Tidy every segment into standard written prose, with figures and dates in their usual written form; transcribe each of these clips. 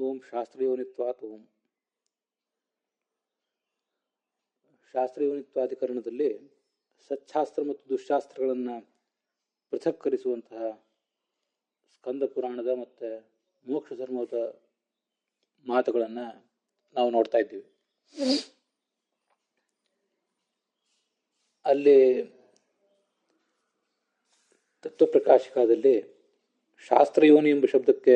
ಓಂ ಶಾಸ್ತ್ರಯೋನಿತ್ವಾತ್ ಓಂ. ಶಾಸ್ತ್ರಯೋನಿತ್ವಾಧಿಕರಣದಲ್ಲಿ ಸಚ್ಛಾಸ್ತ್ರ ಮತ್ತು ದುಶ್ಶಾಸ್ತ್ರಗಳನ್ನು ಪೃಥಕ್ಕರಿಸುವಂತಹ ಸ್ಕಂದ ಪುರಾಣದ ಮತ್ತು ಮೋಕ್ಷ ಧರ್ಮದ ಮಾತುಗಳನ್ನು ನಾವು ನೋಡ್ತಾ ಇದ್ದೀವಿ. ಅಲ್ಲಿ ತತ್ವಪ್ರಕಾಶಿಕಾದಲ್ಲಿ ಶಾಸ್ತ್ರಯೋನಿ ಎಂಬ ಶಬ್ದಕ್ಕೆ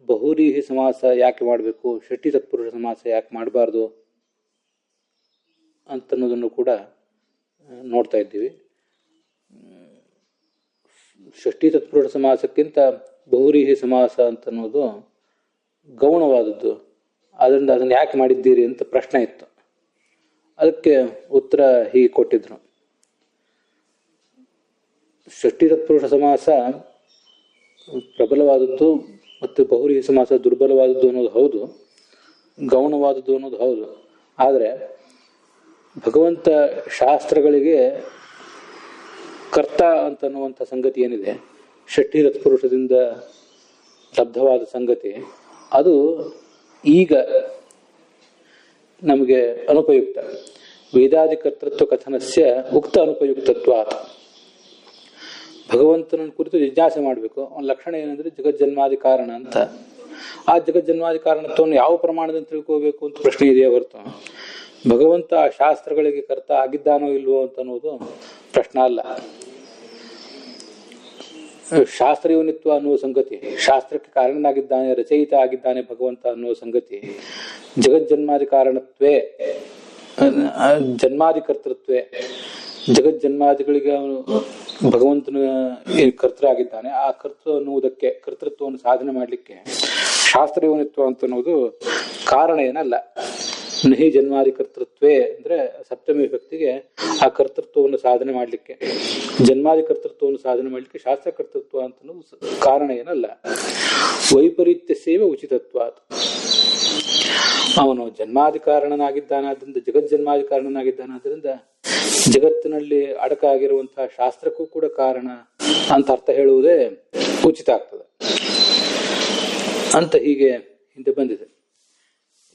ಬಹುರೀಹಿ ಸಮಾಸ ಯಾಕೆ ಮಾಡಬೇಕು, ಷಷ್ಠಿ ತತ್ಪುರುಷ ಸಮಾಸ ಯಾಕೆ ಮಾಡಬಾರ್ದು ಅಂತನ್ನೋದನ್ನು ಕೂಡ ನೋಡ್ತಾ ಇದ್ದೀವಿ. ಷಷ್ಠಿ ತತ್ಪುರುಷ ಸಮಾಸಕ್ಕಿಂತ ಬಹುರೀಹಿ ಸಮಾಸ ಅಂತನ್ನೋದು ಗೌಣವಾದದ್ದು. ಅದರಿಂದ ಅದನ್ನು ಯಾಕೆ ಮಾಡಿದ್ದೀರಿ ಅಂತ ಪ್ರಶ್ನೆ ಇತ್ತು. ಅದಕ್ಕೆ ಉತ್ತರ ಹೀಗೆ ಕೊಟ್ಟಿದ್ರು. ಷಷ್ಠಿ ತತ್ಪುರುಷ ಸಮಾಸ ಪ್ರಬಲವಾದದ್ದು ಮತ್ತು ಬಹುರೀಹಿ ಸಮಾಸ ದುರ್ಬಲವಾದದ್ದು ಅನ್ನೋದು ಹೌದು, ಗೌಣವಾದದ್ದು ಅನ್ನೋದು ಹೌದು. ಆದರೆ ಭಗವಂತ ಶಾಸ್ತ್ರಗಳಿಗೆ ಕರ್ತ ಅಂತನ್ನುವಂಥ ಸಂಗತಿ ಏನಿದೆ, ಷಷ್ಠಿ ತತ್ಪುರುಷದಿಂದ ಲಬ್ಧವಾದ ಸಂಗತಿ, ಅದು ಈಗ ನಮಗೆ ಅನುಪಯುಕ್ತ. ವೇದಾದಿ ಕರ್ತೃತ್ವ ಕಥನಸ್ಯ ಉಕ್ತ ಅನುಪಯುಕ್ತತ್ವ. ಭಗವಂತನ ಕುರಿತು ಜಿಜ್ಞಾಸೆ ಮಾಡಬೇಕು. ಅವನ ಲಕ್ಷಣ ಏನಂದ್ರೆ ಜಗಜ್ಜನ್ಮಾದಿ ಕಾರಣ ಅಂತ. ಆ ಜಗಜ್ಜನ್ಮಾದಿ ಕಾರಣತ್ವವನ್ನು ಯಾವ ಪ್ರಮಾಣದಿಂದ ತಿಳ್ಕೋಬೇಕು ಅಂತ ಪ್ರಶ್ನೆ ಇದೆಯೇ ಹೊರತು ಭಗವಂತ ಆ ಶಾಸ್ತ್ರಗಳಿಗೆ ಕರ್ತ ಆಗಿದ್ದಾನೋ ಇಲ್ವೋ ಅಂತ ಅನ್ನೋದು ಪ್ರಶ್ನೆ ಅಲ್ಲ. ಶಾಸ್ತ್ರಯೋನಿತ್ವ ಅನ್ನುವ ಸಂಗತಿ, ಶಾಸ್ತ್ರಕ್ಕೆ ಕಾರಣನಾಗಿದ್ದಾನೆ, ರಚಯಿತ ಆಗಿದ್ದಾನೆ ಭಗವಂತ ಅನ್ನುವ ಸಂಗತಿ, ಜಗಜ್ಜನ್ಮಾದಿ ಕಾರಣತ್ವೇ, ಜನ್ಮಾದಿ ಕರ್ತೃತ್ವೇ, ಜಗಜ್ಜನ್ಮಾದಿಗಳಿಗೆ ಅವನು ಭಗವಂತನ ಕರ್ತೃ ಆಗಿದ್ದಾನೆ. ಆ ಕರ್ತೃ ಅನ್ನುವುದಕ್ಕೆ, ಕರ್ತೃತ್ವವನ್ನು ಸಾಧನೆ ಮಾಡಲಿಕ್ಕೆ ಶಾಸ್ತ್ರಯೋನಿತ್ವ ಅಂತ ಅನ್ನೋದು ಕಾರಣ ಏನಲ್ಲ. ನಹಿ ಜನ್ಮಾದಿ ಕರ್ತೃತ್ವೇ ಅಂದ್ರೆ ಸಪ್ತಮಿ ವಿಭಕ್ತಿಗೆ ಆ ಕರ್ತೃತ್ವವನ್ನು ಸಾಧನೆ ಮಾಡಲಿಕ್ಕೆ, ಜನ್ಮಾದಿ ಕರ್ತೃತ್ವವನ್ನು ಸಾಧನೆ ಮಾಡಲಿಕ್ಕೆ ಶಾಸ್ತ್ರ ಕರ್ತೃತ್ವ ಅಂತ ಕಾರಣ ಏನಲ್ಲ. ವೈಪರೀತ್ಯ ಸೇವೆ ಉಚಿತತ್ವ. ಅವನು ಜನ್ಮಾದಿ ಕಾರಣನಾಗಿದ್ದಾನಾದ್ರಿಂದ, ಜಗಜ್ಜನ್ಮಾದಿ ಕಾರಣನಾಗಿದ್ದಾನಾದ್ರಿಂದ ಜಗತ್ತಿನಲ್ಲಿ ಅಡಕಾಗಿರುವಂತಹ ಶಾಸ್ತ್ರಕ್ಕೂ ಕೂಡ ಕಾರಣ ಅಂತ ಅರ್ಥ ಹೇಳುವುದೇ ಉಚಿತ ಆಗ್ತದೆ ಅಂತ ಹೀಗೆ ಹಿಂದೆ ಬಂದಿದೆ.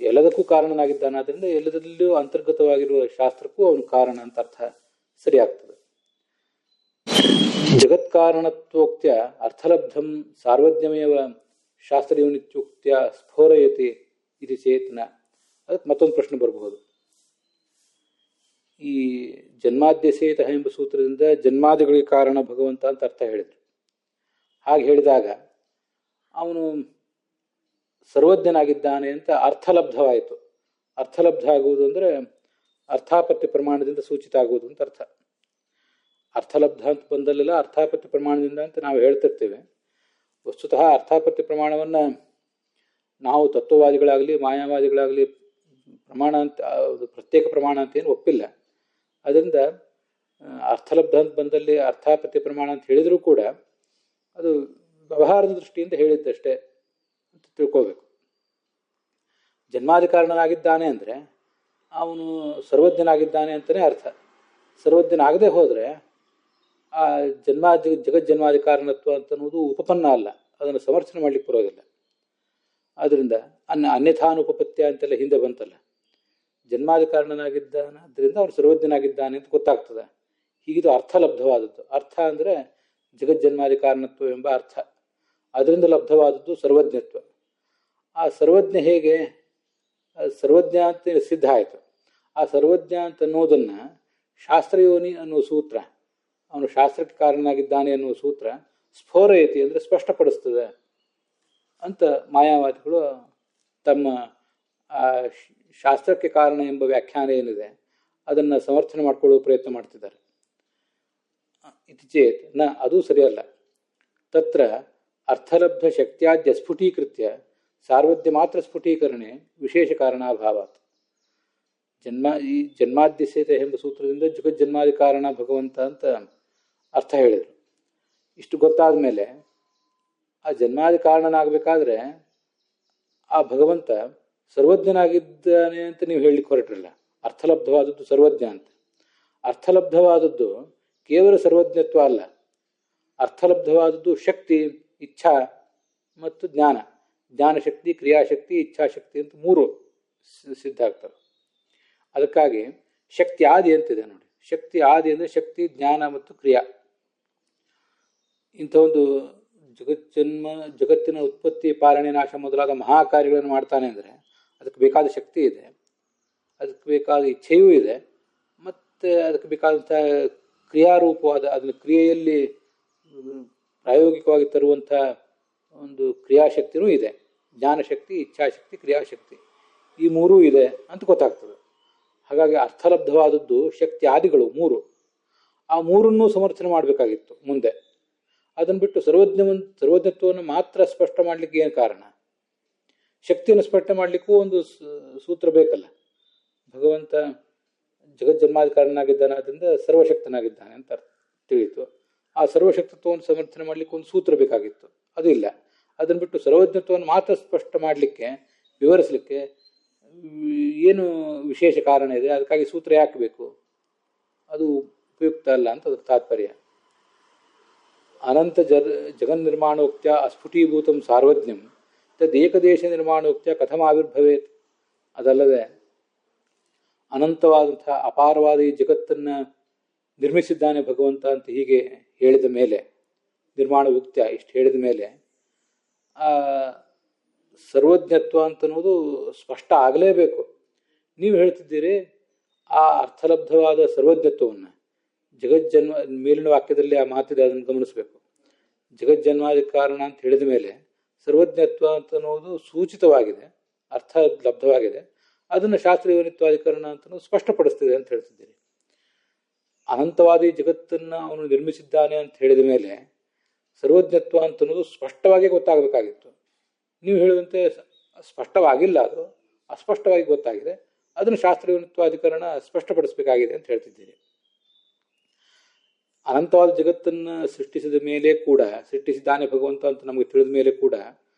ಎಲ್ಲದಕ್ಕೂ ಕಾರಣನಾಗಿದ್ದಾನಾದ್ರಿಂದ ಎಲ್ಲದರಲ್ಲಿಯೂ ಅಂತರ್ಗತವಾಗಿರುವ ಶಾಸ್ತ್ರಕ್ಕೂ ಅವನು ಕಾರಣ ಅಂತ ಅರ್ಥ ಸರಿಯಾಗ್ತದೆ. ಜಗತ್ಕಾರಣತ್ವೋಕ್ತ್ಯ ಅರ್ಥಲಬ್ಧಂ ಸಾರ್ವಜ್ಞಮೇವ ಶಾಸ್ತ್ರಯೋನಿತ್ಯುಕ್ತ್ಯ ಸ್ಫೋರಯತಿ ಇದು ಚೇತನ. ಅದಕ್ಕೆ ಮತ್ತೊಂದು ಪ್ರಶ್ನೆ ಬರಬಹುದು. ಈ ಜನ್ಮಾದ್ಯಸೇತ ಎಂಬ ಸೂತ್ರದಿಂದ ಜನ್ಮಾದಿಗಳಿಗೆ ಕಾರಣ ಭಗವಂತ ಅಂತ ಅರ್ಥ ಹೇಳಿದ್ರು. ಹಾಗೆ ಹೇಳಿದಾಗ ಅವನು ಸರ್ವಜ್ಞನಾಗಿದ್ದಾನೆ ಅಂತ ಅರ್ಥಲಬ್ಧವಾಯಿತು. ಅರ್ಥಲಬ್ಧ ಆಗುವುದು ಅಂದರೆ ಅರ್ಥಾಪತ್ಯ ಪ್ರಮಾಣದಿಂದ ಸೂಚಿತ ಆಗುವುದು ಅಂತ ಅರ್ಥ. ಅರ್ಥಲಬ್ಧ ಅಂತ ಬಂದಲ್ಲೆಲ್ಲ ಅರ್ಥಾಪತ್ಯ ಪ್ರಮಾಣದಿಂದ ಅಂತ ನಾವು ಹೇಳ್ತಿರ್ತೇವೆ. ವಸ್ತುತಃ ಅರ್ಥಾಪತ್ಯ ಪ್ರಮಾಣವನ್ನು ನಾವು ತತ್ವವಾದಿಗಳಾಗಲಿ ಮಾಯಾವಾದಿಗಳಾಗಲಿ ಪ್ರಮಾಣ ಅಂತ, ಪ್ರತ್ಯೇಕ ಪ್ರಮಾಣ ಅಂತ ಏನು ಒಪ್ಪಿಲ್ಲ. ಅದರಿಂದ ಅರ್ಥಲಬ್ಧ ಅಂತ ಬಂದಲ್ಲಿ ಅರ್ಥಾಪತ್ಯ ಪ್ರಮಾಣ ಅಂತ ಹೇಳಿದರೂ ಕೂಡ ಅದು ವ್ಯವಹಾರದ ದೃಷ್ಟಿಯಿಂದ ಹೇಳಿದ್ದಷ್ಟೇ ಅಂತ ತಿಳ್ಕೋಬೇಕು. ಜನ್ಮಾದಿ ಕಾರಣನಾಗಿದ್ದಾನೆ ಅಂದರೆ ಅವನು ಸರ್ವಜ್ಞನಾಗಿದ್ದಾನೆ ಅಂತಲೇ ಅರ್ಥ. ಸರ್ವಜ್ಞನಾಗದೆ ಹೋದರೆ ಆ ಜಗಜ್ಜನ್ಮಾದಿ ಕಾರಣತ್ವ ಅಂತನ್ನುವುದು ಉಪಪನ್ನ ಅಲ್ಲ, ಅದನ್ನು ಸಮರ್ಥನೆ ಮಾಡ್ಲಿಕ್ಕೆ ಬರೋದಿಲ್ಲ. ಆದ್ದರಿಂದ ಅನ್ಯಥಾನುಪಪತ್ಯ ಅಂತೆಲ್ಲ ಹಿಂದೆ ಬಂತಲ್ಲ. ಜನ್ಮಾದಿ ಕಾರಣನಾಗಿದ್ದಾನಾದ್ರಿಂದ ಅವನು ಸರ್ವಜ್ಞನಾಗಿದ್ದಾನೆ ಅಂತ ಗೊತ್ತಾಗ್ತದೆ. ಹೀಗಿದು ಅರ್ಥಲಬ್ಧವಾದದ್ದು. ಅರ್ಥ ಅಂದರೆ ಜಗಜ್ಜನ್ಮಾದಿ ಕಾರಣತ್ವ ಎಂಬ ಅರ್ಥ. ಅದರಿಂದ ಲಬ್ಧವಾದದ್ದು ಸರ್ವಜ್ಞತ್ವ. ಆ ಸರ್ವಜ್ಞ ಹೇಗೆ? ಸರ್ವಜ್ಞ ಅಂತ ಸಿದ್ಧ ಆಯಿತು. ಆ ಸರ್ವಜ್ಞ ಅಂತ ಅನ್ನೋದನ್ನು ಶಾಸ್ತ್ರಯೋನಿ ಅನ್ನುವ ಸೂತ್ರ, ಅವನು ಶಾಸ್ತ್ರಕ್ಕೆ ಕಾರಣನಾಗಿದ್ದಾನೆ ಅನ್ನುವ ಸೂತ್ರ ಸ್ಫೋರಯತಿ ಅಂದರೆ ಸ್ಪಷ್ಟಪಡಿಸ್ತದೆ ಅಂತ ಮಾಯಾವಾದಿಗಳು ತಮ್ಮ ಶಾಸ್ತ್ರಕ್ಕೆ ಕಾರಣ ಎಂಬ ವ್ಯಾಖ್ಯಾನ ಏನಿದೆ ಅದನ್ನು ಸಮರ್ಥನೆ ಮಾಡಿಕೊಳ್ಳುವ ಪ್ರಯತ್ನ ಮಾಡ್ತಿದ್ದಾರೆ. ಇತಿ ಚೇತ್ ನ, ಅದು ಸರಿಯಲ್ಲ. ತತ್ರ ಅರ್ಥಲಬ್ಧ ಶಕ್ತ್ಯಾದ್ಯ ಸ್ಫುಟೀಕೃತ್ಯ ಸಾರ್ವಜ್ಞ ಮಾತ್ರ ಸ್ಫುಟೀಕರಣೆ ವಿಶೇಷ ಕಾರಣಾಭಾವಾತ್. ಈ ಜನ್ಮಾದ್ಯಸೇತ ಎಂಬ ಸೂತ್ರದಿಂದ ಜಗಜ್ಜನ್ಮಾದಿ ಕಾರಣ ಭಗವಂತ ಅಂತ ಅರ್ಥ ಹೇಳಿದರು. ಇಷ್ಟು ಗೊತ್ತಾದ ಮೇಲೆ ಆ ಜನ್ಮಾದಿ ಕಾರಣನಾಗಬೇಕಾದ್ರೆ ಆ ಭಗವಂತ ಸರ್ವಜ್ಞನಾಗಿದ್ದಾನೆ ಅಂತ ನೀವು ಹೇಳಲಿಕ್ಕೆ ಹೊರಟ್ರಲ್ಲ. ಅರ್ಥಲಬ್ಧವಾದದ್ದು ಸರ್ವಜ್ಞ ಅಂತ. ಅರ್ಥಲಬ್ಧವಾದದ್ದು ಕೇವಲ ಸರ್ವಜ್ಞತ್ವ ಅಲ್ಲ, ಅರ್ಥಲಬ್ಧವಾದದ್ದು ಶಕ್ತಿ, ಇಚ್ಛಾ ಮತ್ತು ಜ್ಞಾನ. ಜ್ಞಾನಶಕ್ತಿ, ಕ್ರಿಯಾಶಕ್ತಿ, ಇಚ್ಛಾಶಕ್ತಿ ಅಂತ ಮೂರು ಸಿದ್ಧ ಆಗ್ತವೆ. ಅದಕ್ಕಾಗಿ ಶಕ್ತಿ ಆದಿ ಅಂತಿದೆ ನೋಡಿ. ಶಕ್ತಿ ಆದಿ ಅಂದರೆ ಶಕ್ತಿ, ಜ್ಞಾನ ಮತ್ತು ಕ್ರಿಯಾ. ಇಂಥ ಒಂದು ಜಗತ್ತಿನ ಉತ್ಪತ್ತಿ, ಪಾಲನೆ, ನಾಶ ಮೊದಲಾದ ಮಹಾ ಕಾರ್ಯಗಳನ್ನು ಮಾಡ್ತಾನೆ ಅಂದರೆ ಅದಕ್ಕೆ ಬೇಕಾದ ಶಕ್ತಿ ಇದೆ, ಅದಕ್ಕೆ ಬೇಕಾದ ಇಚ್ಛೆಯೂ ಇದೆ, ಮತ್ತು ಅದಕ್ಕೆ ಬೇಕಾದಂಥ ಕ್ರಿಯಾರೂಪವಾದ ಅದನ್ನು ಕ್ರಿಯೆಯಲ್ಲಿ ಪ್ರಾಯೋಗಿಕವಾಗಿ ತರುವಂಥ ಒಂದು ಕ್ರಿಯಾಶಕ್ತಿನೂ ಇದೆ. ಜ್ಞಾನಶಕ್ತಿ, ಇಚ್ಛಾಶಕ್ತಿ, ಕ್ರಿಯಾಶಕ್ತಿ ಈ ಮೂರೂ ಇದೆ ಅಂತ ಗೊತ್ತಾಗ್ತದೆ. ಹಾಗಾಗಿ ಅರ್ಥಲಬ್ಧವಾದದ್ದು ಶಕ್ತಿ ಆದಿಗಳು ಮೂರು. ಆ ಮೂರನ್ನೂ ಸಮರ್ಥನೆ ಮಾಡಬೇಕಾಗಿತ್ತು ಮುಂದೆ. ಅದನ್ನು ಬಿಟ್ಟು ಸರ್ವಜ್ಞತ್ವವನ್ನು ಮಾತ್ರ ಸ್ಪಷ್ಟ ಮಾಡಲಿಕ್ಕೆ ಏನು ಕಾರಣ? ಶಕ್ತಿಯನ್ನು ಸ್ಪಷ್ಟ ಮಾಡಲಿಕ್ಕೂ ಒಂದು ಸೂತ್ರ ಬೇಕಲ್ಲ. ಭಗವಂತ ಜಗಜ್ಜನ್ಮಾಧಿಕಾರನಾಗಿದ್ದಾನೆ, ಆದ್ದರಿಂದ ಸರ್ವಶಕ್ತನಾಗಿದ್ದಾನೆ ಅಂತ ತಿಳಿಯಿತು. ಆ ಸರ್ವಶಕ್ತತ್ವವನ್ನು ಸಮರ್ಥನೆ ಮಾಡಲಿಕ್ಕೆ ಒಂದು ಸೂತ್ರ ಬೇಕಾಗಿತ್ತು, ಅದು ಇಲ್ಲ. ಅದನ್ನು ಬಿಟ್ಟು ಸರ್ವಜ್ಞತ್ವವನ್ನು ಮಾತ್ರ ಸ್ಪಷ್ಟ ಮಾಡಲಿಕ್ಕೆ, ವಿವರಿಸಲಿಕ್ಕೆ ಏನು ವಿಶೇಷ ಕಾರಣ ಇದೆ? ಅದಕ್ಕಾಗಿ ಸೂತ್ರ ಯಾಕೆ ಬೇಕು? ಅದು ಉಪಯುಕ್ತ ಅಲ್ಲ ಅಂತ ಅದ್ರ ತಾತ್ಪರ್ಯ. ಅನಂತ ಜಗನ್ನಿರ್ಮಾಣೋಕ್ತ್ಯ ಅಸ್ಫುಟೀಭೂತಂ ಸಾರ್ವಜ್ಞಂ ತದೇಕದೇಶ ನಿರ್ಮಾಣೋಕ್ತ್ಯ ಕಥಮ ಆವಿರ್ಭವೇತ್. ಅದಲ್ಲದೆ ಅನಂತವಾದಂಥ ಅಪಾರವಾದ ಈ ಜಗತ್ತನ್ನು ನಿರ್ಮಿಸಿದ್ದಾನೆ ಭಗವಂತ ಅಂತ ಹೀಗೆ ಹೇಳಿದ ಮೇಲೆ, ನಿರ್ಮಾಣ ಉಕ್ತ್ಯ ಇಷ್ಟು ಹೇಳಿದ ಮೇಲೆ ಸರ್ವಜ್ಞತ್ವ ಅಂತನ್ನೋದು ಸ್ಪಷ್ಟ ಆಗಲೇಬೇಕು. ನೀವು ಹೇಳ್ತಿದ್ದೀರಿ ಆ ಅರ್ಥಲಬ್ಧವಾದ ಸರ್ವಜ್ಞತ್ವವನ್ನು ಜಗಜ್ಜನ್ಮ, ಮೇಲಿನ ವಾಕ್ಯದಲ್ಲಿ ಆ ಮಾತಿದೆ, ಅದನ್ನು ಗಮನಿಸಬೇಕು. ಜಗಜ್ಜನ್ಮಾದಿ ಕಾರಣ ಅಂತ ಹೇಳಿದ ಮೇಲೆ ಸರ್ವಜ್ಞತ್ವ ಅಂತನ್ನೋದು ಸೂಚಿತವಾಗಿದೆ, ಅರ್ಥ ಲಬ್ಧವಾಗಿದೆ. ಅದನ್ನು ಶಾಸ್ತ್ರೀಯನಿತ್ವಾಧಿಕರಣ ಅಂತನೂ ಸ್ಪಷ್ಟಪಡಿಸ್ತಿದೆ ಅಂತ ಹೇಳ್ತಿದ್ದೀರಿ. ಅನಂತವಾದಿ ಜಗತ್ತನ್ನು ಅವನು ನಿರ್ಮಿಸಿದ್ದಾನೆ ಅಂತ ಹೇಳಿದ ಮೇಲೆ ಸರ್ವಜ್ಞತ್ವ ಅಂತನ್ನೋದು ಸ್ಪಷ್ಟವಾಗಿ ಗೊತ್ತಾಗಬೇಕಾಗಿತ್ತು. ನೀವು ಹೇಳಿದಂತೆ ಸ್ಪಷ್ಟವಾಗಿಲ್ಲ, ಅದು ಅಸ್ಪಷ್ಟವಾಗಿ ಗೊತ್ತಾಗಿದೆ. ಅದನ್ನು ಶಾಸ್ತ್ರೀಯನಿತ್ವಾಧಿಕರಣ ಸ್ಪಷ್ಟಪಡಿಸಬೇಕಾಗಿದೆ ಅಂತ ಹೇಳ್ತಿದ್ದೀರಿ. ಅನಂತವಾದ ಜಗತ್ತನ್ನು ಸೃಷ್ಟಿಸಿದ ಮೇಲೆ ಕೂಡ, ಸೃಷ್ಟಿಸಿದ್ದಾನೆ ಭಗವಂತ ಅಂತ ನಮಗೆ ತಿಳಿದ ಮೇಲೆ ಕೂಡ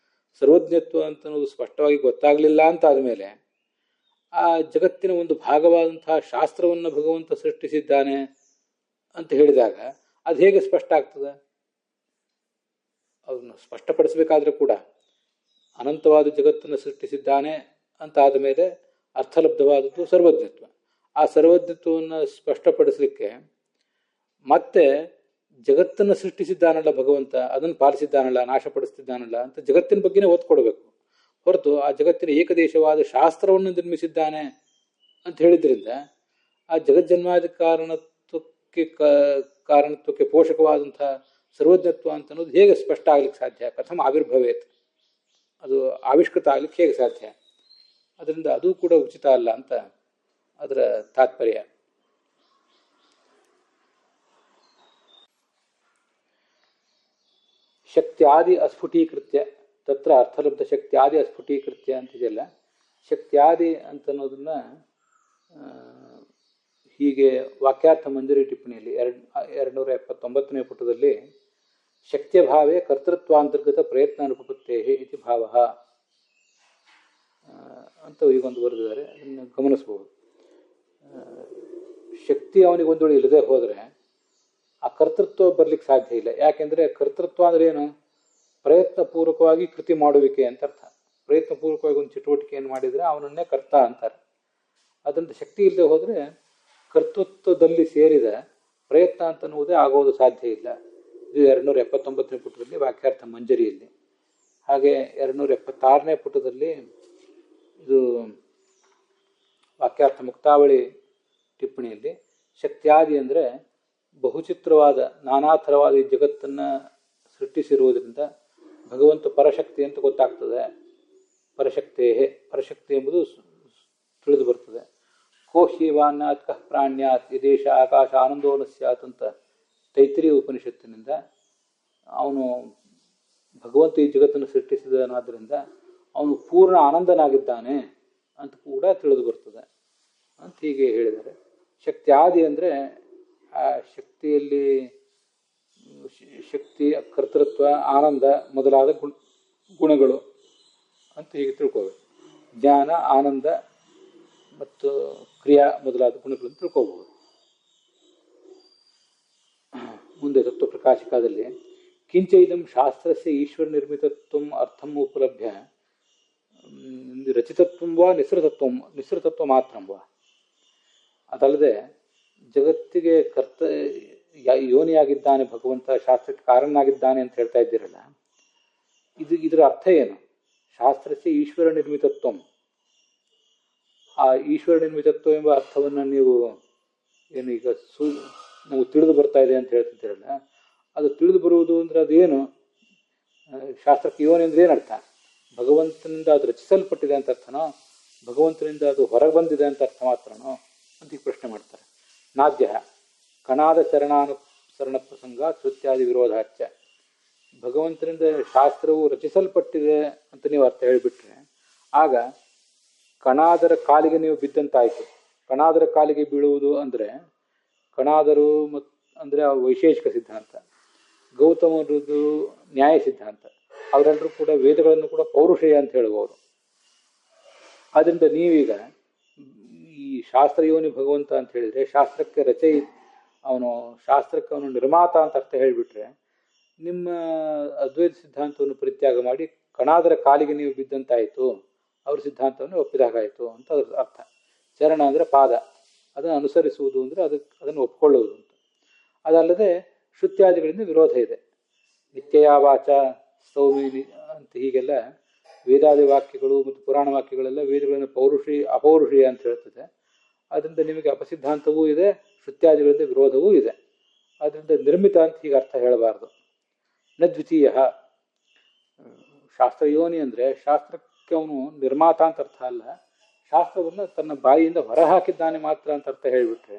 ಸರ್ವಜ್ಞತ್ವ ಅಂತನ್ನೋದು ಸ್ಪಷ್ಟವಾಗಿ ಗೊತ್ತಾಗಲಿಲ್ಲ ಅಂತ ಆದಮೇಲೆ ಆ ಜಗತ್ತಿನ ಒಂದು ಭಾಗವಾದಂತಹ ಶಾಸ್ತ್ರವನ್ನು ಭಗವಂತ ಸೃಷ್ಟಿಸಿದ್ದಾನೆ ಅಂತ ಹೇಳಿದಾಗ ಅದು ಹೇಗೆ ಸ್ಪಷ್ಟ ಆಗ್ತದೆ? ಅದನ್ನು ಸ್ಪಷ್ಟಪಡಿಸಬೇಕಾದ್ರೆ ಕೂಡ ಅನಂತವಾದ ಜಗತ್ತನ್ನು ಸೃಷ್ಟಿಸಿದ್ದಾನೆ ಅಂತ ಆದಮೇಲೆ ಅರ್ಥಲಬ್ಧವಾದದ್ದು ಸರ್ವಜ್ಞತ್ವ. ಆ ಸರ್ವಜ್ಞತ್ವವನ್ನು ಸ್ಪಷ್ಟಪಡಿಸಲಿಕ್ಕೆ ಮತ್ತೆ ಜಗತ್ತನ್ನು ಸೃಷ್ಟಿಸಿದ್ದಾನಲ್ಲ ಭಗವಂತ, ಅದನ್ನು ಪಾಲಿಸಿದ್ದಾನಲ್ಲ, ನಾಶಪಡಿಸ್ತಿದ್ದಾನಲ್ಲ ಅಂತ ಜಗತ್ತಿನ ಬಗ್ಗೆನೇ ಒತ್ತು ಕೊಡಬೇಕು. ಹೊರತು ಆ ಜಗತ್ತಿನ ಏಕದೇಶವಾದ ಶಾಸ್ತ್ರವನ್ನು ನಿರ್ಮಿಸಿದ್ದಾನೆ ಅಂತ ಹೇಳಿದ್ರಿಂದ ಆ ಜಗಜ್ಜನ್ಮಾದಿ ಕಾರಣತ್ವಕ್ಕೆ ಪೋಷಕವಾದಂತಹ ಸರ್ವಜ್ಞತ್ವ ಅಂತ ಅನ್ನೋದು ಹೇಗೆ ಸ್ಪಷ್ಟ ಆಗ್ಲಿಕ್ಕೆ ಸಾಧ್ಯ? ಕಥಮ ಆವಿರ್ಭವೇತ್, ಅದು ಆವಿಷ್ಕೃತ ಆಗ್ಲಿಕ್ಕೆ ಹೇಗೆ ಸಾಧ್ಯ? ಅದರಿಂದ ಅದು ಕೂಡ ಉಚಿತ ಅಲ್ಲ ಅಂತ ಅದರ ತಾತ್ಪರ್ಯ. ಶಕ್ತ್ಯಾದಿ ಅಸ್ಫುಟೀಕೃತ್ಯ, ತತ್ರ ಅರ್ಥಲಬ್ಧ ಶಕ್ತ್ಯಾದಿ ಅಸ್ಫುಟೀಕೃತ್ಯ ಅಂತಿದೆಯಲ್ಲ, ಶಕ್ತ್ಯಾದಿ ಅಂತನ್ನೋದನ್ನ ಹೀಗೆ ವಾಕ್ಯಾರ್ಥ ಮಂಜರಿ ಟಿಪ್ಪಣಿಯಲ್ಲಿ 279ನೇ ಪುಟದಲ್ಲಿ ಶಕ್ತಿಯ ಭಾವೇ ಕರ್ತೃತ್ವಾಂತರ್ಗತ ಪ್ರಯತ್ನ ಅನುಪತ್ತೇ ಇತಿ ಭಾವ ಅಂತ ಈಗೊಂದು ಬರೆದಿದ್ದಾರೆ. ಅದನ್ನು ಗಮನಿಸಬಹುದು. ಶಕ್ತಿ ಅವನಿಗೊಂದು ಇಲ್ಲದೆ ಹೋದರೆ ಆ ಕರ್ತೃತ್ವ ಬರ್ಲಿಕ್ಕೆ ಸಾಧ್ಯ ಇಲ್ಲ. ಯಾಕೆಂದರೆ ಕರ್ತೃತ್ವ ಅಂದ್ರೆ ಏನು? ಪ್ರಯತ್ನಪೂರ್ವಕವಾಗಿ ಕೃತಿ ಮಾಡುವಿಕೆ ಅಂತ ಅರ್ಥ. ಪ್ರಯತ್ನಪೂರ್ವಕವಾಗಿ ಒಂದು ಚಟುವಟಿಕೆಯನ್ನು ಮಾಡಿದರೆ ಅವನನ್ನೇ ಕರ್ತ ಅಂತಾರೆ. ಅದರಿಂದ ಶಕ್ತಿ ಇಲ್ಲದೆ ಹೋದರೆ ಕರ್ತೃತ್ವದಲ್ಲಿ ಸೇರಿದ ಪ್ರಯತ್ನ ಅಂತನ್ನುವುದೇ ಆಗೋದು ಸಾಧ್ಯ ಇಲ್ಲ. ಇದು 279ನೇ ಪುಟದಲ್ಲಿ ವಾಕ್ಯಾರ್ಥ ಮಂಜರಿಯಲ್ಲಿ. ಹಾಗೆ 276ನೇ ಪುಟದಲ್ಲಿ ಇದು ವಾಕ್ಯಾರ್ಥ ಮುಕ್ತಾವಳಿ ಟಿಪ್ಪಣಿಯಲ್ಲಿ ಶಕ್ತ್ಯಾದಿ ಅಂದರೆ ಬಹುಚಿತ್ರವಾದ ನಾನಾ ಥರವಾದ ಈ ಜಗತ್ತನ್ನು ಸೃಷ್ಟಿಸಿರುವುದರಿಂದ ಭಗವಂತ ಪರಶಕ್ತಿ ಅಂತ ಗೊತ್ತಾಗ್ತದೆ. ಪರಶಕ್ತಿ ಎಂಬುದು ತಿಳಿದು ಬರ್ತದೆ. ಕೋಹ್ಯವಾನ್ಯಾತ್ ಕಃ ಪ್ರಾಣ್ಯಾತ್ ಯದೇಶ ಆಕಾಶ ಆನಂದೋನ ಸ್ಯಾತ್ ಅಂತ ತೈತ್ರಿಯ ಉಪನಿಷತ್ತಿನಿಂದ ಅವನು ಭಗವಂತ ಈ ಜಗತ್ತನ್ನು ಸೃಷ್ಟಿಸಿದನಾದ್ದರಿಂದ ಅವನು ಪೂರ್ಣ ಆನಂದನಾಗಿದ್ದಾನೆ ಅಂತ ಕೂಡ ತಿಳಿದು ಬರ್ತದೆ ಅಂತ ಹೀಗೆ ಹೇಳಿದ್ದಾರೆ. ಶಕ್ತ್ಯಾದಿ ಅಂದರೆ ಆ ಶಕ್ತಿಯಲ್ಲಿ ಶಕ್ತಿ, ಕರ್ತೃತ್ವ, ಆನಂದ ಮೊದಲಾದ ಗುಣಗಳು ಅಂತ ಹೀಗೆ ತಿಳ್ಕೋಬೇಕು. ಜ್ಞಾನ, ಆನಂದ ಮತ್ತು ಕ್ರಿಯಾ ಮೊದಲಾದ ಗುಣಗಳನ್ನು ತಿಳ್ಕೋಬಹುದು. ಮುಂದೆ ತತ್ವಪ್ರಕಾಶಿಕಾದಲ್ಲಿ ಕಿಂಚ ಇದಂ ಶಾಸ್ತ್ರಸ್ಯ ಈಶ್ವರ ನಿರ್ಮಿತತ್ವಂ ಅರ್ಥಂ ಉಪಲಭ್ಯ ರಚಿತತ್ವಂ ವಾ ನಿಸೃತತ್ವ ಮಾತ್ರಂ ವಾ. ಅದಲ್ಲದೆ ಜಗತ್ತಿಗೆ ಯೋನಿಯಾಗಿದ್ದಾನೆ ಭಗವಂತ, ಶಾಸ್ತ್ರಕ್ಕೆ ಕಾರಣನಾಗಿದ್ದಾನೆ ಅಂತ ಹೇಳ್ತಾ ಇದ್ದೀರಲ್ಲ, ಇದರ ಅರ್ಥ ಏನು? ಶಾಸ್ತ್ರಕ್ಕೆ ಈಶ್ವರ ನಿರ್ಮಿತತ್ವಂ, ಆ ಈಶ್ವರ ನಿರ್ಮಿತತ್ವ ಎಂಬ ಅರ್ಥವನ್ನು ನೀವು ಏನು ಈಗ ನಾವು ತಿಳಿದು ಬರ್ತಾ ಇದೆ ಅಂತ ಹೇಳ್ತಿದ್ದೀರಲ್ಲ, ಅದು ತಿಳಿದು ಬರುವುದು ಅಂದ್ರೆ ಅದೇನು? ಶಾಸ್ತ್ರಕ್ಕೆ ಯೋನಿ ಅಂದ್ರೆ ಏನು ಅರ್ಥ? ಭಗವಂತನಿಂದ ಅದು ರಚಿಸಲ್ಪಟ್ಟಿದೆ ಅಂತ ಅರ್ಥನೋ, ಭಗವಂತನಿಂದ ಅದು ಹೊರಗೆ ಬಂದಿದೆ ಅಂತ ಅರ್ಥ ಮಾತ್ರನೋ ಅಂತ ಈಗ ಪ್ರಶ್ನೆ ಮಾಡ್ತಾರೆ. ನಾದ್ಯ ಕಣಾದ ಚರಣಾನುಸರಣ ಪ್ರಸಂಗ ಶ್ರುತ್ಯಾದಿ ವಿರೋಧಾಚ. ಭಗವಂತನಿಂದ ಶಾಸ್ತ್ರವು ರಚಿಸಲ್ಪಟ್ಟಿದೆ ಅಂತ ನೀವು ಅರ್ಥ ಹೇಳಿಬಿಟ್ರೆ ಆಗ ಕಣಾದರ ಕಾಲಿಗೆ ನೀವು ಬಿದ್ದಂತಾಯಿತು. ಕಣಾದರ ಕಾಲಿಗೆ ಬೀಳುವುದು ಅಂದರೆ ಕಣಾದರು ಅಂದರೆ ವೈಶೇಷಿಕ ಸಿದ್ಧಾಂತ, ಗೌತಮರದ್ದು ನ್ಯಾಯ ಸಿದ್ಧಾಂತ, ಅವರೆಲ್ಲರೂ ಕೂಡ ವೇದಗಳನ್ನು ಕೂಡ ಪೌರುಷೇಯ ಅಂತ ಹೇಳುವವರು. ಆದ್ದರಿಂದ ನೀವೀಗ ಈ ಶಾಸ್ತ್ರಯೋನಿ ಭಗವಂತ ಅಂತ ಹೇಳಿದರೆ ಶಾಸ್ತ್ರಕ್ಕೆ ಶಾಸ್ತ್ರಕ್ಕೆ ಅವನು ನಿರ್ಮಾತ ಅಂತ ಅರ್ಥ ಹೇಳಿಬಿಟ್ರೆ ನಿಮ್ಮ ಅದ್ವೈತ ಸಿದ್ಧಾಂತವನ್ನು ಪರಿತ್ಯಾಗ ಮಾಡಿ ಕಣಾದರ ಕಾಲಿಗೆ ನೀವು ಬಿದ್ದಂತಾಯಿತು, ಅವ್ರ ಸಿದ್ಧಾಂತವನ್ನು ಒಪ್ಪಿದಾಗಾಯಿತು ಅಂತ ಅದ್ರ ಅರ್ಥ. ಚರಣ ಅಂದರೆ ಪಾದ, ಅದನ್ನು ಅನುಸರಿಸುವುದು ಅಂದರೆ ಅದನ್ನು ಒಪ್ಕೊಳ್ಳುವುದು ಅಂತ. ಅದಲ್ಲದೆ ಶ್ರುತ್ಯಾದಿಗಳಿಂದ ವಿರೋಧ ಇದೆ. ನಿತ್ಯಯಾವಾಚ ಸೌಮಿ ಅಂತ ಹೀಗೆಲ್ಲ ವೇದಾದಿ ವಾಕ್ಯಗಳು ಮತ್ತು ಪುರಾಣ ವಾಕ್ಯಗಳೆಲ್ಲ ವೇದಗಳನ್ನು ಅಪೌರುಷೀಯ ಅಂತ ಹೇಳ್ತದೆ. ಅದರಿಂದ ನಿಮಗೆ ಅಪಸಿದ್ಧಾಂತವೂ ಇದೆ, ಶ್ರುತ್ಯಾದಿಗಳಿಂದ ವಿರೋಧವೂ ಇದೆ. ಅದರಿಂದ ನಿರ್ಮಿತ ಅಂತ ಹೀಗೆ ಅರ್ಥ ಹೇಳಬಾರ್ದು. ನ ದ್ವಿತೀಯ ಶಾಸ್ತ್ರಯೋನಿ ಅಂದರೆ ಶಾಸ್ತ್ರಕ್ಕೆ ಅವನು ನಿರ್ಮಾತ ಅಂತ ಅರ್ಥ ಅಲ್ಲ, ಶಾಸ್ತ್ರವನ್ನು ತನ್ನ ಬಾಯಿಯಿಂದ ಹೊರಹಾಕಿದ್ದಾನೆ ಮಾತ್ರ ಅಂತ ಅರ್ಥ ಹೇಳಿಬಿಟ್ರೆ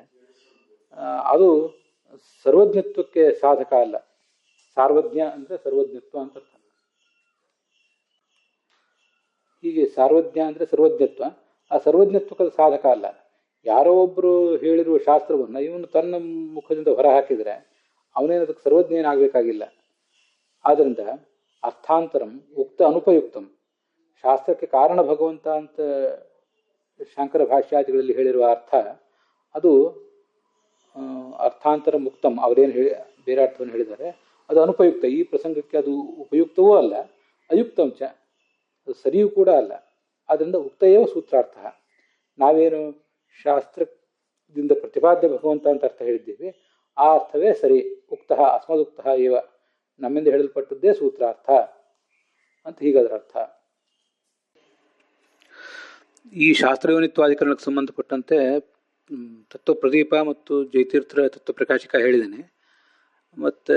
ಅದು ಸರ್ವಜ್ಞತ್ವಕ್ಕೆ ಸಾಧಕ ಅಲ್ಲ. ಸಾರ್ವಜ್ಞ ಅಂದರೆ ಸರ್ವಜ್ಞತ್ವ ಅಂತ ಅರ್ಥ. ಹೀಗೆ ಸಾರ್ವಜ್ಞ ಅಂದರೆ ಸರ್ವಜ್ಞತ್ವ, ಆ ಸರ್ವಜ್ಞತ್ವಕ್ಕೆ ಸಾಧಕ ಅಲ್ಲ. ಯಾರೋ ಒಬ್ಬರು ಹೇಳಿರುವ ಶಾಸ್ತ್ರವನ್ನು ಇವನು ತನ್ನ ಮುಖದಿಂದ ಹೊರಹಾಕಿದರೆ ಅವನೇನದಕ್ಕೆ ಸರ್ವಜ್ಞ ಏನಾಗಬೇಕಾಗಿಲ್ಲ. ಆದ್ದರಿಂದ ಅರ್ಥಾಂತರಂ ಉಕ್ತ ಅನುಪಯುಕ್ತಂ, ಶಾಸ್ತ್ರಕ್ಕೆ ಕಾರಣ ಭಗವಂತ ಅಂತ ಶಂಕರ ಭಾಷ್ಯಾದಿಗಳಲ್ಲಿ ಹೇಳಿರುವ ಅರ್ಥ ಅದು ಅರ್ಥಾಂತರ ಮುಕ್ತಂ, ಅವರೇನು ಬೇರೆ ಅರ್ಥವನ್ನು ಹೇಳಿದ್ದಾರೆ ಅದು ಅನುಪಯುಕ್ತ. ಈ ಪ್ರಸಂಗಕ್ಕೆ ಅದು ಉಪಯುಕ್ತವೂ ಅಲ್ಲ, ಅಯುಕ್ತಂಚ, ಅದು ಸರಿಯೂ ಕೂಡ ಅಲ್ಲ. ಆದ್ದರಿಂದ ಉಕ್ತಯೇವ ಸೂತ್ರಾರ್ಥ. ನಾವೇನು ಶಾಸ್ತ್ರದಿಂದ ಪ್ರತಿಪಾದ್ಯ ಭಗವಂತ ಅಂತ ಅರ್ಥ ಹೇಳಿದ್ದೀವಿ, ಆ ಅರ್ಥವೇ ಸರಿ. ಉಕ್ತಃ ಅಸ್ಮದುಕ್ತಃ ಏವ, ನಮ್ಮಿಂದ ಹೇಳಲ್ಪಟ್ಟದ್ದೇ ಸೂತ್ರಾರ್ಥ ಅಂತ ಹೀಗದರ ಅರ್ಥ. ಈ ಶಾಸ್ತ್ರಯೋನಿತ್ವಾಧಿಕರಣಕ್ಕೆ ಸಂಬಂಧಪಟ್ಟಂತೆ ತತ್ವ ಪ್ರದೀಪ ಮತ್ತು ಜಯತೀರ್ಥರ ತತ್ವ ಪ್ರಕಾಶಿಕ ಹೇಳಿದ್ದೇನೆ. ಮತ್ತು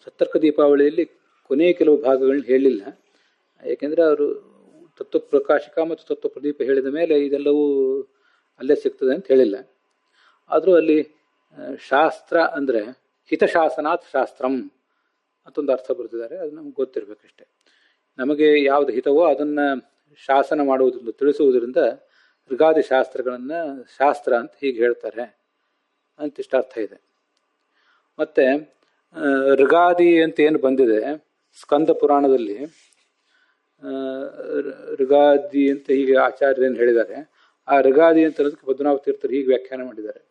ಸತ್ತರ್ಕ ದೀಪಾವಳಿಯಲ್ಲಿ ಕೊನೆಯ ಕೆಲವು ಭಾಗಗಳನ್ನ ಹೇಳಿಲ್ಲ, ಏಕೆಂದರೆ ಅವರು ತತ್ವ ಪ್ರಕಾಶಿಕ ಮತ್ತು ತತ್ವ ಪ್ರದೀಪ ಹೇಳಿದ ಮೇಲೆ ಇದೆಲ್ಲವೂ ಅಲ್ಲೇ ಸಿಗ್ತದೆ ಅಂತ ಹೇಳಿಲ್ಲ. ಆದರೂ ಅಲ್ಲಿ ಶಾಸ್ತ್ರ ಅಂದರೆ ಹಿತಶಾಸನಾತ್ ಶಾಸ್ತ್ರಂ ಅಂತೊಂದು ಅರ್ಥ ಬರ್ತಿದ್ದಾರೆ. ಅದು ನಮ್ಗೆ ಗೊತ್ತಿರಬೇಕಷ್ಟೆ. ನಮಗೆ ಯಾವುದು ಹಿತವೋ ಅದನ್ನು ಶಾಸನ ಮಾಡುವುದರಿಂದ ತಿಳಿಸುವುದರಿಂದ ಋಗಾದಿ ಶಾಸ್ತ್ರಗಳನ್ನು ಶಾಸ್ತ್ರ ಅಂತ ಹೀಗೆ ಹೇಳ್ತಾರೆ ಅಂತಿಷ್ಟ ಅರ್ಥ ಇದೆ. ಮತ್ತು ಋಗಾದಿ ಅಂತ ಏನು ಬಂದಿದೆ ಸ್ಕಂದ ಪುರಾಣದಲ್ಲಿ, ಋಗಾದಿ ಅಂತ ಹೀಗೆ ಆಚಾರ್ಯರೇನು ಹೇಳಿದ್ದಾರೆ, ಆ ಋಗಾದಿ ಅಂತ ಅನ್ನೋದಕ್ಕೆ ಪದ್ಮನಾಭ ತೀರ್ಥರು ಹೀಗೆ ವ್ಯಾಖ್ಯಾನ ಮಾಡಿದ್ದಾರೆ.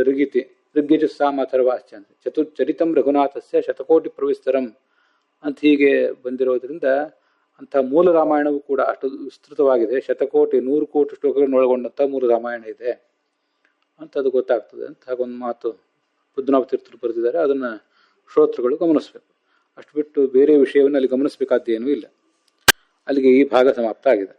ಋಗಿತಿ ಋಗ್ಯಜುಸ್ಸಾಮಥರ್ವಾಶ್ಚ ಚರಿತಂ ರಘುನಾಥಸ್ಯ ಶತಕೋಟಿ ಪ್ರವಿಸ್ತರಂ ಅಂತ ಹೀಗೆ ಬಂದಿರೋದ್ರಿಂದ ಅಂಥ ಮೂಲ ರಾಮಾಯಣವೂ ಕೂಡ ಅಷ್ಟು ವಿಸ್ತೃತವಾಗಿದೆ. 100 ಕೋಟಿ ಶ್ಲೋಕಗಳನ್ನು ಒಳಗೊಂಡಂಥ ಮೂಲ ರಾಮಾಯಣ ಇದೆ ಅಂತ ಅದು ಗೊತ್ತಾಗ್ತದೆ ಅಂತ ಹಾಗೊಂದು ಮಾತು ಪದ್ಮನಾಭ ತೀರ್ಥರು ಬರೆದಿದ್ದಾರೆ. ಅದನ್ನು ಶ್ರೋತೃಗಳು ಗಮನಿಸಬೇಕು. ಅಷ್ಟು ಬಿಟ್ಟು ಬೇರೆ ವಿಷಯವನ್ನು ಅಲ್ಲಿ ಗಮನಿಸಬೇಕಾದ್ದೇನೂ ಇಲ್ಲ. ಅಲ್ಲಿಗೆ ಈ ಭಾಗ ಸಮಾಪ್ತ ಆಗಿದೆ.